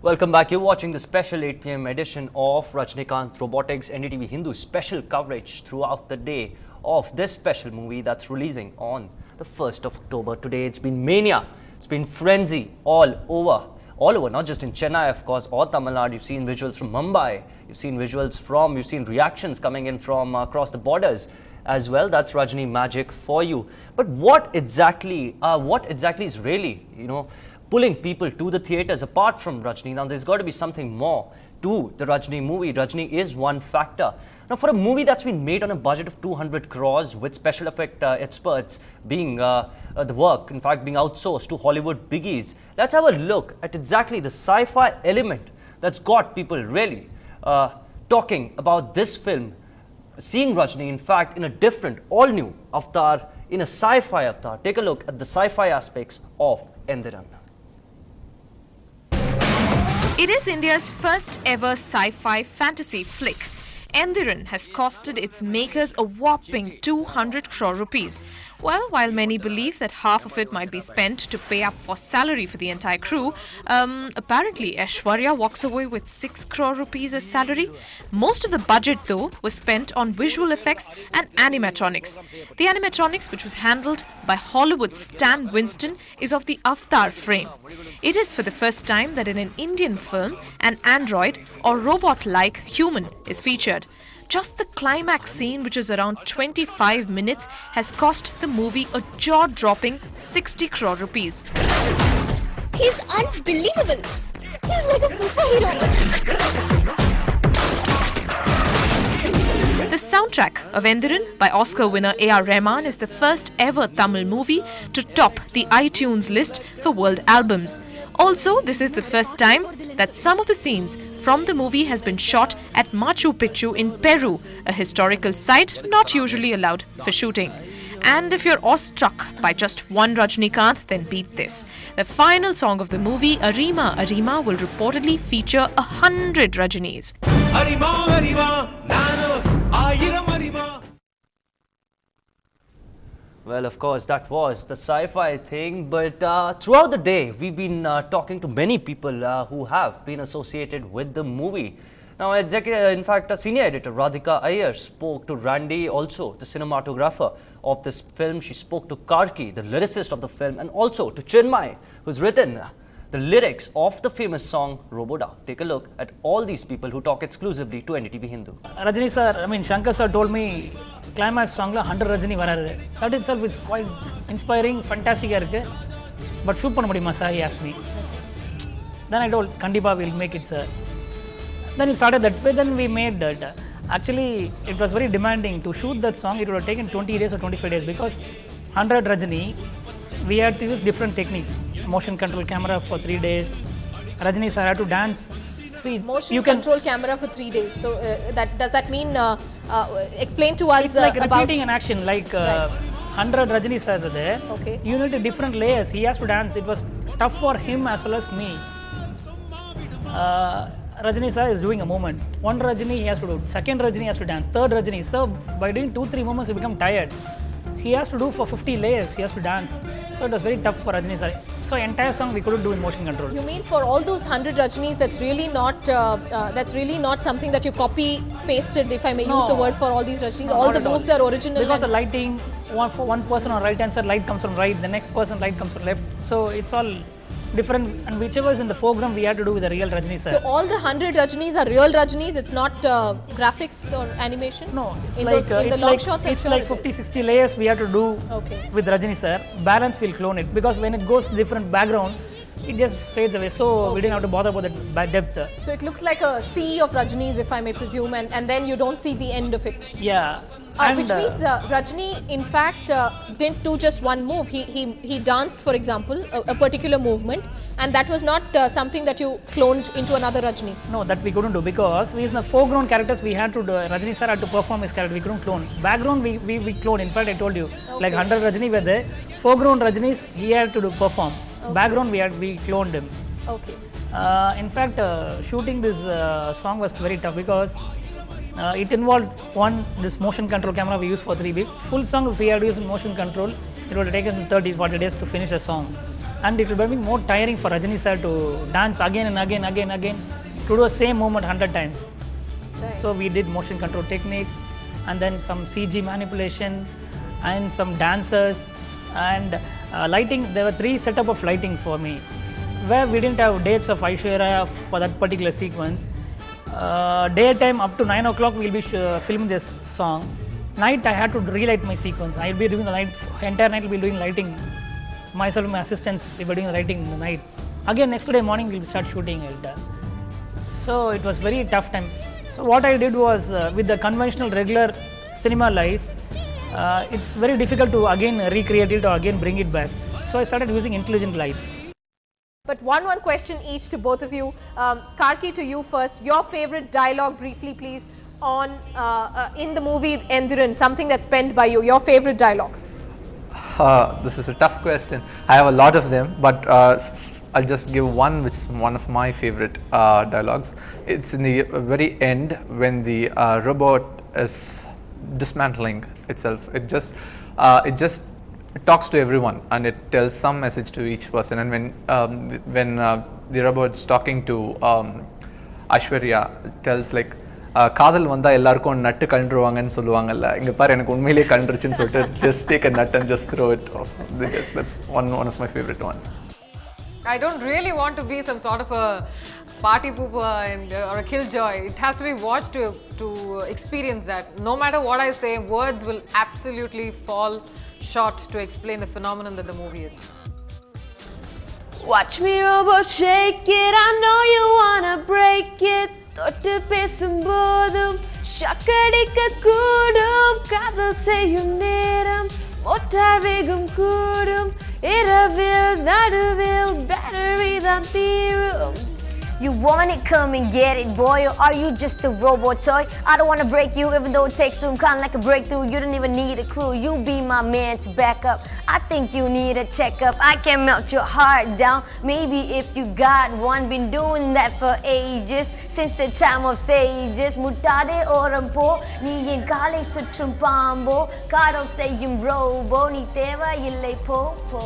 Welcome back. You're watching the special 8 p.m. edition of Rajnikant Robotics Ndtv-Hindu special coverage throughout the day of this special movie that's releasing on the 1st of October. Today it's been mania, it's been frenzy all over, not just in Chennai, of course, or Tamil Nadu. You've seen visuals from Mumbai, you've seen reactions coming in from across the borders as well. That's Rajni magic for you. But what exactly is really, pulling people to the theatres apart from Rajni? Now, there's got to be something more to the Rajni movie. Rajni is one factor. Now, for a movie that's been made on a budget of 200 crores with special effect experts being the work, in fact, being outsourced to Hollywood biggies, let's have a look at exactly the sci-fi element that's got people really talking about this film, seeing Rajni, in fact, in a different, all-new avatar, in a sci-fi avatar. Take a look at the sci-fi aspects of Ndtv-Hindu. It is India's first ever sci-fi fantasy flick. Ndtv-Hindu has costed its makers a whopping 200 crore rupees. Well, while many believe that half of it might be spent to pay up for salary for the entire crew, apparently Aishwarya walks away with 6 crore rupees as salary. Most of the budget, though, was spent on visual effects and animatronics. The animatronics, which was handled by Hollywood's Stan Winston, is of the Avatar frame. It is for the first time that in an Indian film, an android or robot-like human is featured. Just the climax scene, which is around 25 minutes, has cost the movie a jaw-dropping 60 crore rupees. He's unbelievable. He's like a superhero. The soundtrack of Ndtv-Hindu by Oscar winner A.R. Rahman is the first ever Tamil movie to top the iTunes list for world albums. Also, this is the first time that some of the scenes from the movie has been shot at Machu Picchu in Peru, a historical site not usually allowed for shooting. And if you're awestruck by just one Rajnikant, then beat this. The final song of the movie, Arima Arima, will reportedly feature 100 Rajnis. Arima, Arima, Nano, Ayiram Arima. Well, of course, that was the sci-fi thing, but throughout the day, we've been talking to many people who have been associated with the movie. Now, in fact, senior editor Radhika Iyer spoke to Randy, also the cinematographer of this film. She spoke to Karki, the lyricist of the film, and also to Chinmay, who's written the lyrics of the famous song Roboda. Take a look at all these people who talk exclusively to Ndtv-Hindu. Rajni sir, Shankar sir told me climax song la 100 Rajni vararu. That itself is quite inspiring, fantastic irukku. But shoot panna mudiyuma sir, he asked me. Then I told, Kandipa we'll make it sir. Then it started that way, then we made that. Actually, it was very demanding to shoot that song. It would have taken 20 days or 25 days because 100 Rajni, we had to use different techniques. Motion control camera for 3 days. Rajni sir had to dance. See, Motion control camera for 3 days. So does that mean explain to us it's like about repeating an action, like 100 Rajni sirs are there. Okay. You need different layers. He has to dance. It was tough for him as well as me. Rajni sir is doing a movement. One Rajni he has to do. Second Rajni has to dance. Third Rajni. So by doing 2-3 movements, you become tired. He has to do for 50 layers. He has to dance. So it was very tough for Rajni sir. So entire song we couldn't do in motion control. You mean for all those 100 Rajnis, that's really not something that you copy pasted, if I may use the word, for all these Rajnis. No, all the moves are original. Because the lighting, one person on right hand side, light comes from right. The next person, light comes from left. So it's all different, and whichever is in the foreground we had to do with the real Rajni sir. So all the 100 Rajnis are real Rajnis, it's not graphics or animation? No, it's in like, the log shots I'm it's sure like it 50-60 layers we have to do with Rajni sir. Balance will clone it because when it goes different background, it just fades away. So we didn't have to bother about that depth. So it looks like a sea of Rajnis, if I may presume, and then you don't see the end of it. Yeah. Which means Rajni, in fact, didn't do just one move. He danced, for example, a particular movement, and that was not something that you cloned into another Rajni. No, that we couldn't do because we in the foreground characters we had to do. Rajni sir had to perform his character. We couldn't clone. Background we cloned. In fact, I told you, like 100 Rajni were there. Foreground Rajnis he had to do perform. Background we cloned him. Okay. In fact, shooting this song was very tough because it involved this motion control camera we used for 3 weeks. Full song if we had used motion control, it would have taken 30-40 days to finish a song. and it will be more tiring for Rajini sir to dance again and again to do the same movement 100 times. Right. So we did motion control technique and then some CG manipulation and some dancers and lighting. There were 3 setup of lighting for me where we didn't have dates of Aishwarya for that particular sequence. Daytime up to 9 o'clock we'll be filming this song. Night I had to relight my sequence. I'll be doing the night, entire night we'll be doing lighting. Myself and my assistants, we were doing the lighting in the night. Again next day morning we'll start shooting it. So it was very tough time. So what I did was with the conventional regular cinema lights, it's very difficult to again recreate it or again bring it back. So I started using intelligent lights. But one question each to both of you. Karki, to you first. Your favorite dialogue, briefly, please, on in the movie Ndtv-Hindu, something that's penned by you. Your favorite dialogue. This is a tough question. I have a lot of them, but I'll just give one, which is one of my favorite dialogues. It's in the very end when the robot is dismantling itself. It just talks to everyone and it tells some message to each person. And when the robot's talking to Aishwarya, tells like காதல் வந்தா எல்லாருக்கும் நட்டு கழண்டுருவாங்கன்னு சொல்லுவாங்கல்ல, இங்க பாரு எனக்கு உண்மையிலேயே கழண்டுருச்சுன்னு சொல்லிட்டு just take a nut and just throw it off. That's one of my favorite ones. I don't really want to be some sort of a party pooper or a killjoy. It has to be watched to experience that. No matter what I say, words will absolutely fall short to explain the phenomenon that the movie is. Watch me robot shake it, I know you wanna break it. தொட்டு பேசும்போதும் ஷக்கடிக்க கூடும், காதல் செய்யும் நேரம் motor வேகம் கூடும், இரவில் நடுவில் பேட்டரி தான் தீரும். You want it, come and get it, boy, or are you just a robot toy? I don't wanna break you, even though it takes two, kinda like a breakthrough. You don't even need a clue, you be my man to back up. I think you need a checkup, I can melt your heart down. Maybe if you got one, been doing that for ages, since the time of sages. முட்டாதே ஓரம் போ, நீ என் காலை சுற்றும் பாம்போ, காதல் செய்யும் robot, நீ தேவையில்லை போ போ.